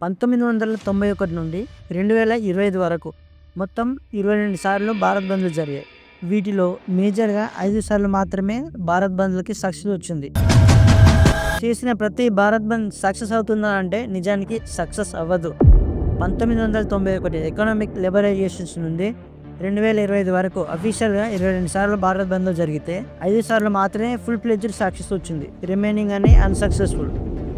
1991 నుండి 2025 వరకు మొత్తం 22 సార్లు భారత్ బంద్లు జరిగాయి. వీటిలో మేజర్గా 5 సార్లు మాత్రమే భారత్ బంద్లకి సక్సెస్ వచ్చింది. చేసిన ప్రతి భారత్ బంద్ సక్సెస్ అవుతుందా అంటే నిజానికి సక్సెస్ అవ్వదు. 1991 ఎకనామిక్ లిబరలైజేషన్స్ నుండి 2025 వరకు అఫీషియల్గా 22 సార్లు భారత్ బంద్లు జరిగితే 5 సార్లు మాత్రమే ఫుల్ ప్లెడ్జ్డ్ సక్సెస్ వచ్చింది. రిమైనింగ్ అని అన్సక్సెస్ఫుల్.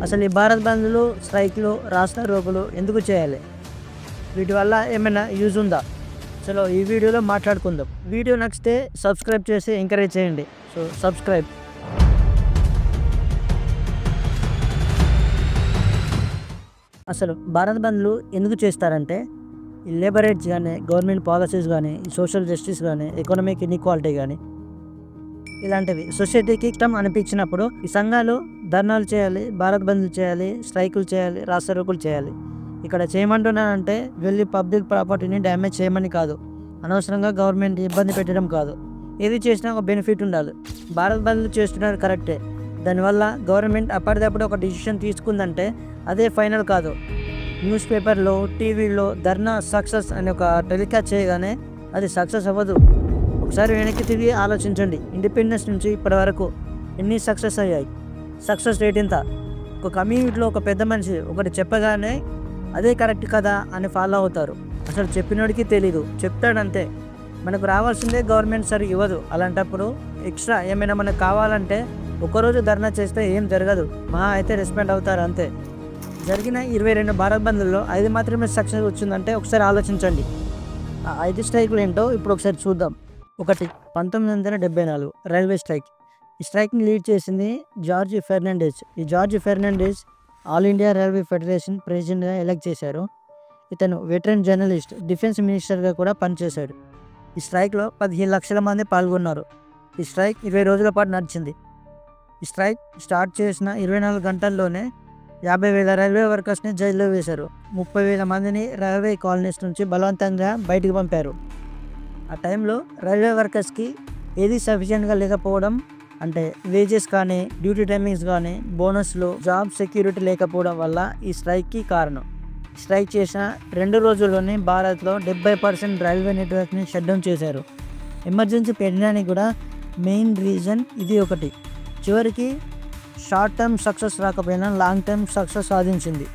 అసలు ఈ భారత్ బంద్లు, స్ట్రైక్లు, రాస్తా రోకులు ఎందుకు చేయాలి? వీటి వల్ల ఏమైనా యూజ్ ఉందా? అసలు ఈ వీడియోలో మాట్లాడుకుందాం. వీడియో నచ్చితే సబ్స్క్రైబ్ చేసి ఎంకరేజ్ చేయండి. So subscribe. అసలు భారత్ బంద్లు ఎందుకు చేస్తారంటే ఈ లేబర్ రైట్స్ కానీ, గవర్నమెంట్ పాలసీస్ కానీ, సోషల్ జస్టిస్ కానీ, ఎకనామిక్ ఇన్ఈక్వాలిటీ కానీ ఇలాంటివి సొసైటీకి ఇష్టం అనిపించినప్పుడు ఈ సంఘాలు ధర్నాలు చేయాలి, భారత్ బంద్లు చేయాలి, స్ట్రైకులు చేయాలి, రాస్తారోకులు చేయాలి. ఇక్కడ చేయమంటున్నానంటే వెళ్ళి పబ్లిక్ ప్రాపర్టీని డ్యామేజ్ చేయమని కాదు, అనవసరంగా గవర్నమెంట్ ఇబ్బంది పెట్టడం కాదు. ఏది చేసినా ఒక బెనిఫిట్ ఉండాలి. భారత్ బంద్లు చేస్తున్నారు కరెక్టే. దానివల్ల గవర్నమెంట్ అప్పటిదప్పుడు ఒక డిసిషన్ తీసుకుందంటే అదే ఫైనల్ కాదు. న్యూస్ పేపర్లో, టీవీలో ధర్నా సక్సెస్ అని ఒక టెలికాస్ట్ చేయగానే అది సక్సెస్ అవ్వదు. ఒకసారి వెనక్కి తిరిగి ఆలోచించండి. ఇండిపెండెన్స్ నుంచి ఇప్పటి వరకు ఎన్ని సక్సెస్ అయ్యాయి? సక్సెస్ రేట్ ఎంత? ఒక కమ్యూనిటీలో ఒక పెద్ద మనిషి ఒకటి చెప్పగానే అదే కరెక్ట్ కదా అని ఫాలో అవుతారు. అసలు చెప్పినోడికి తెలీదు, చెప్తాడంతే. మనకు రావాల్సిందే గవర్నమెంట్ సరి ఇవ్వదు. అలాంటప్పుడు ఎక్స్ట్రా ఏమైనా మనకు కావాలంటే ఒకరోజు ధర్నా చేస్తే ఏం జరగదు, మహా అయితే రెస్పాండ్ అవుతారు అంతే. జరిగిన 22 భారత్ బంద్లలో 5 మాత్రమే సక్సెస్ వచ్చిందంటే ఒకసారి ఆలోచించండి. ఆ 5 స్ట్రైకులు ఏంటో ఇప్పుడు ఒకసారి చూద్దాం. 1. 1974 రైల్వే స్ట్రైక్. ఈ స్ట్రైక్ని లీడ్ చేసింది జార్జ్ ఫెర్నాండెజ్. ఈ George Fernandes all India railway federation ప్రెసిడెంట్గా ఎలక్ట్ చేశారు. ఇతను వెటరన్ జర్నలిస్ట్, డిఫెన్స్ మినిస్టర్గా కూడా పనిచేశాడు. ఈ స్ట్రైక్లో 15 లక్షల మంది పాల్గొన్నారు. ఈ స్ట్రైక్ 20 రోజుల పాటు నడిచింది. ఈ స్ట్రైక్ స్టార్ట్ చేసిన 24 గంటల్లోనే 50,000 రైల్వే వర్కర్స్ని జైల్లో వేశారు. 30,000 మందిని రైల్వే కాలనీస్ నుంచి బలవంతంగా బయటికి పంపారు. ఆ టైంలో రైల్వే వర్కర్స్కి ఏది సఫిషియెంట్గా లేకపోవడం, అంటే వేజెస్ కానీ, డ్యూటీ టైమింగ్స్ కానీ, బోనస్లు, జాబ్ సెక్యూరిటీ లేకపోవడం వల్ల ఈ స్ట్రైక్కి కారణం. స్ట్రైక్ చేసిన 2 రోజుల్లోనే భారత్లో 70% రైల్వే నెట్వర్క్ని షట్ డౌన్ చేశారు. ఎమర్జెన్సీ పెట్టడానికి కూడా మెయిన్ రీజన్ ఇది ఒకటి. చివరికి షార్ట్ టర్మ్ సక్సెస్ రాకపోయినా లాంగ్ టర్మ్ సక్సెస్ సాధించింది.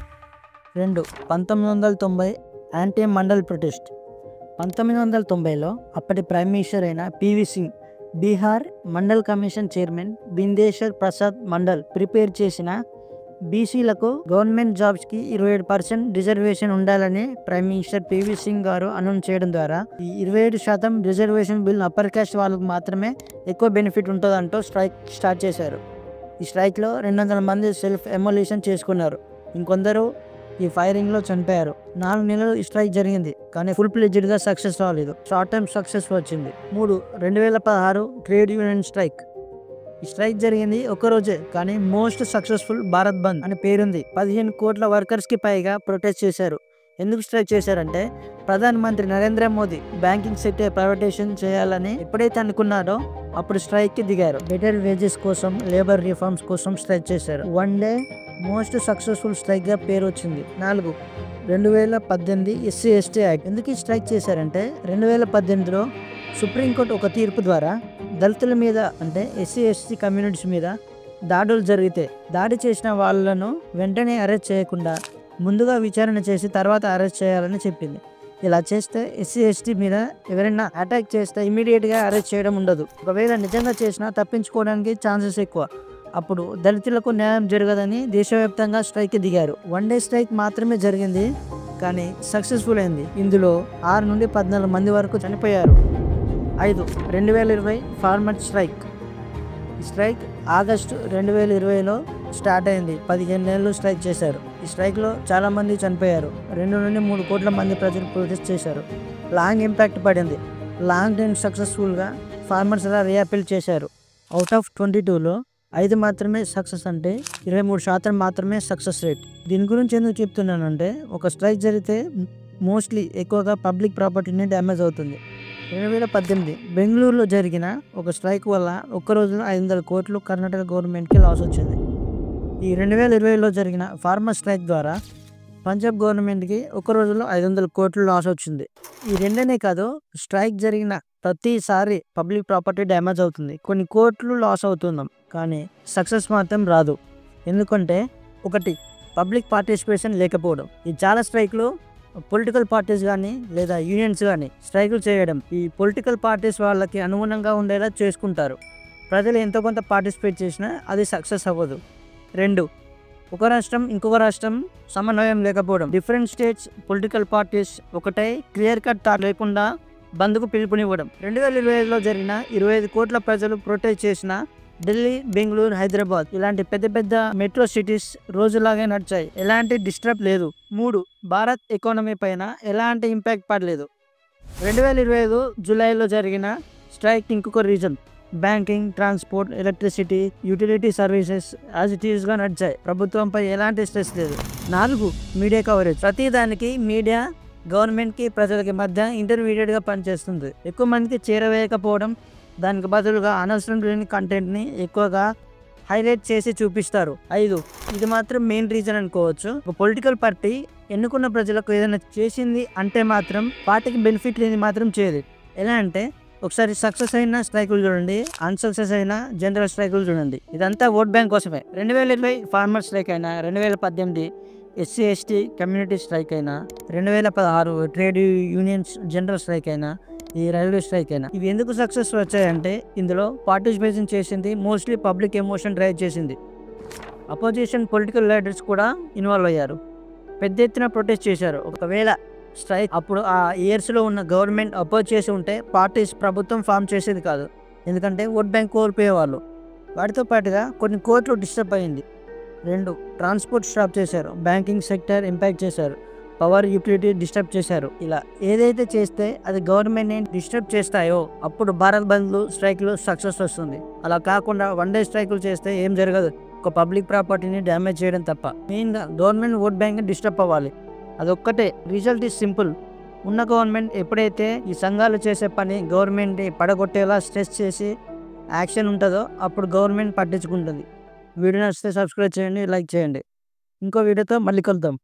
2. 1990 యాంటీ మండల్ ప్రొటెస్ట్. 1990లో అప్పటి ప్రైమ్ మినిస్టర్ అయిన PV Singh Bihar mandal commission chairman Bindeshwar Prasad mandal prepare చేసిన బీసీలకు గవర్నమెంట్ జాబ్స్కి 27% రిజర్వేషన్ ఉండాలని ప్రైమ్ మినిస్టర్ పివి సింగ్ గారు అనౌన్స్ చేయడం ద్వారా ఈ 27% రిజర్వేషన్ బిల్ అప్పర్ కాస్ట్ వాళ్ళకు మాత్రమే ఎక్కువ బెనిఫిట్ ఉంటుందంటూ స్ట్రైక్ స్టార్ట్ చేశారు. ఈ స్ట్రైక్లో 200 మంది సెల్ఫ్ ఎమోల్యూషన్ చేసుకున్నారు. ఇంకొందరు ఈ ఫైరింగ్లో చనిపోయారు. 4 నెలలు ఈ స్ట్రైక్ జరిగింది, కానీ ఫుల్ ప్లెడ్జ్డ్గా సక్సెస్ రాలేదు. షార్ట్ టర్మ్ సక్సెస్ వచ్చింది. 3. 2016 ట్రేడ్ యూనియన్ స్ట్రైక్. ఈ స్ట్రైక్ జరిగింది ఒక్కరోజే, కానీ మోస్ట్ సక్సెస్ఫుల్ భారత్ బంద్ అని పేరుంది. 15 కోట్ల వర్కర్స్కి పైగా ప్రొటెస్ట్ చేశారు. ఎందుకు స్ట్రైక్ చేశారంటే ప్రధానమంత్రి Narendra Modi banking sector privatization చేయాలని ఎప్పుడైతే అనుకున్నారో అప్పుడు స్ట్రైక్కి దిగారు. బెటర్ వేజెస్ కోసం, లేబర్ రిఫార్మ్స్ కోసం స్ట్రైక్ చేశారు. 1 డే మోస్ట్ సక్సెస్ఫుల్ స్ట్రైక్గా పేరు వచ్చింది. 4. 2018 ఎస్సీ ఎస్టీ యాక్ట్. ఎందుకు ఈ స్ట్రైక్ చేశారంటే 2018లో సుప్రీంకోర్టు ఒక తీర్పు ద్వారా దళితుల మీద, అంటే ఎస్సీ ఎస్టీ కమ్యూనిటీస్ మీద దాడులు జరిగితే దాడి చేసిన వాళ్ళను వెంటనే అరెస్ట్ చేయకుండా ముందుగా విచారణ చేసి తర్వాత అరెస్ట్ చేయాలని చెప్పింది. ఇలా చేస్తే ఎస్సీ ఎస్టీ మీద ఎవరైనా అటాక్ చేస్తే ఇమీడియట్గా అరెస్ట్ చేయడం ఉండదు. ఒకవేళ నిజంగా చేసినా తప్పించుకోవడానికి ఛాన్సెస్ ఎక్కువ. అప్పుడు దళితులకు న్యాయం జరగదని దేశవ్యాప్తంగా స్ట్రైక్కి దిగారు. 1 డే స్ట్రైక్ మాత్రమే జరిగింది, కానీ సక్సెస్ఫుల్ అయింది. ఇందులో 6 నుండి 14 మంది వరకు చనిపోయారు. 5. 2020 ఫార్మర్ స్ట్రైక్. ఈ స్ట్రైక్ ఆగస్టు 2020లో స్టార్ట్ అయింది. 15 నెలలు స్ట్రైక్ చేశారు. ఈ స్ట్రైక్లో చాలామంది చనిపోయారు. 2 నుండి 3 కోట్ల మంది ప్రజలు ప్రొటెస్ట్ చేశారు. లాంగ్ ఇంపాక్ట్ పడింది. లాంగ్ టైం సక్సెస్ఫుల్గా ఫార్మర్స్ అలా రీఅపీల్ చేశారు. అవుట్ ఆఫ్ 22లో 5 మాత్రమే సక్సెస్, అంటే 23% మాత్రమే సక్సెస్ రేట్. దీని గురించి ఎందుకు చెప్తున్నానంటే ఒక స్ట్రైక్ జరిగితే మోస్ట్లీ ఎక్కువగా పబ్లిక్ ప్రాపర్టీని డ్యామేజ్ అవుతుంది. 2018 బెంగళూరులో జరిగిన ఒక స్ట్రైక్ వల్ల ఒక్కరోజులో 500 కోట్లు కర్ణాటక గవర్నమెంట్కి లాస్ వచ్చింది. ఈ 2020లో జరిగిన ఫార్మర్ స్ట్రైక్ ద్వారా పంజాబ్ గవర్నమెంట్కి ఒక రోజులో 500 కోట్లు లాస్ వచ్చింది. ఈ రెండనే కాదు, స్ట్రైక్ జరిగిన ప్రతిసారి పబ్లిక్ ప్రాపర్టీ డ్యామేజ్ అవుతుంది, కొన్ని కోట్లు లాస్ అవుతున్నాం, కానీ సక్సెస్ మాత్రం రాదు. ఎందుకంటే ఒకటి, పబ్లిక్ పార్టిసిపేషన్ లేకపోవడం. ఈ చాలా స్ట్రైక్లు పొలిటికల్ పార్టీస్ కానీ లేదా యూనియన్స్ కానీ స్ట్రైకులు చేయడం, ఈ పొలిటికల్ పార్టీస్ వాళ్ళకి అనుగుణంగా ఉండేలా చేసుకుంటారు. ప్రజలు ఎంతో కొంత పార్టిసిపేట్ చేసినా అది సక్సెస్ అవ్వదు. 2, ఒక రాష్ట్రం ఇంకొక రాష్ట్రం సమన్వయం లేకపోవడం. డిఫరెంట్ స్టేట్స్ పొలిటికల్ పార్టీస్ ఒకటే క్లియర్ కట్ థాట్ లేకుండా బంద్కు పిలుపునివ్వడం. 2025లో జరిగిన 25 కోట్ల ప్రజలు ప్రొటెస్ట్ చేసిన ఢిల్లీ, బెంగళూరు, హైదరాబాద్ ఇలాంటి పెద్ద పెద్ద మెట్రో సిటీస్ రోజులాగే నడిచాయి, ఎలాంటి డిస్టర్బ్ లేదు. 3, భారత్ ఎకానమీ పైన ఎలాంటి ఇంపాక్ట్ పడలేదు. 2025 జూలైలో జరిగిన స్ట్రైక్ ఇంకొక reason, banking, transport, electricity, utility services as it ఈస్గా నడిచాయి, ప్రభుత్వంపై ఎలాంటి స్ట్రెస్ లేదు. 4, మీడియా కవరేజ్. ప్రతిదానికి మీడియా గవర్నమెంట్కి ప్రజలకి మధ్య ఇంటర్మీడియట్గా పనిచేస్తుంది, ఎక్కువ మందికి చేరవేయకపోవడం, దానికి బదులుగా అనవసరం లేని కంటెంట్ని ఎక్కువగా హైలైట్ చేసి చూపిస్తారు. 5, ఇది మాత్రం మెయిన్ రీజన్ అనుకోవచ్చు. ఒక పొలిటికల్ పార్టీ ఎన్నుకున్న ప్రజలకు ఏదైనా చేసింది అంటే మాత్రం పార్టీకి బెనిఫిట్ లేని మాత్రం చేయదు. ఎలా అంటే ఒకసారి సక్సెస్ అయిన స్ట్రైకులు చూడండి, అన్సక్సెస్ అయిన జనరల్ స్ట్రైకులు చూడండి, ఇదంతా ఓట్ బ్యాంక్ కోసమే. 2020 ఫార్మర్ స్ట్రైక్ అయినా, 2018 SC ST కమ్యూనిటీ స్ట్రైక్ అయినా, 2016 ట్రేడ్ యూనియన్స్ జనరల్ స్ట్రైక్ అయినా, ఈ రైల్వే స్ట్రైక్ అయినా, ఇవి ఎందుకు సక్సెస్ వచ్చాయంటే ఇందులో పార్టిసిపేషన్ చేసింది మోస్ట్లీ పబ్లిక్ ఎమోషన్ డ్రైవ్ చేసింది. అపోజిషన్ పొలిటికల్ లీడర్స్ కూడా ఇన్వాల్వ్ అయ్యారు, పెద్ద ఎత్తున ప్రొటెస్ట్ చేశారు. ఒకవేళ స్ట్రైక్ అప్పుడు ఆ ఇయర్స్లో ఉన్న గవర్నమెంట్ అపోజ్ చేసి ఉంటే పార్టీస్ ప్రభుత్వం ఫామ్ చేసేది కాదు, ఎందుకంటే ఓట్ బ్యాంక్ కోల్పోయేవాళ్ళు. వాటితో పాటుగా కొన్ని కోట్లు డిస్టర్బ్ అయింది. 2, ట్రాన్స్పోర్ట్ స్టాప్ చేశారు, బ్యాంకింగ్ సెక్టర్ ఇంపాక్ట్ చేశారు, పవర్ యూటిలిటీ డిస్టర్బ్ చేశారు. ఇలా ఏదైతే చేస్తే అది గవర్నమెంట్ని డిస్టర్బ్ చేస్తాయో అప్పుడు భారత్ బంద్లు, స్ట్రైక్లు సక్సెస్ వస్తుంది. అలా కాకుండా వన్ డే స్ట్రైకులు చేస్తే ఏం జరగదు, ఒక పబ్లిక్ ప్రాపర్టీని డ్యామేజ్ చేయడం తప్ప. మెయిన్గా గవర్నమెంట్ ఓట్ బ్యాంక్ని డిస్టర్బ్ అవ్వాలి, అదొక్కటే. రిజల్ట్ ఈజ్ సింపుల్, ఉన్న గవర్నమెంట్ ఎప్పుడైతే ఈ సంఘాలు చేసే పని గవర్నమెంట్ని పడగొట్టేలా స్ట్రెస్ చేసి యాక్షన్ ఉంటుందో అప్పుడు గవర్నమెంట్ పట్టించుకుంటుంది. వీడియో నచ్చితే సబ్స్క్రైబ్ చేయండి, లైక్ చేయండి. ఇంకో వీడియోతో మళ్ళీ కలుద్దాం.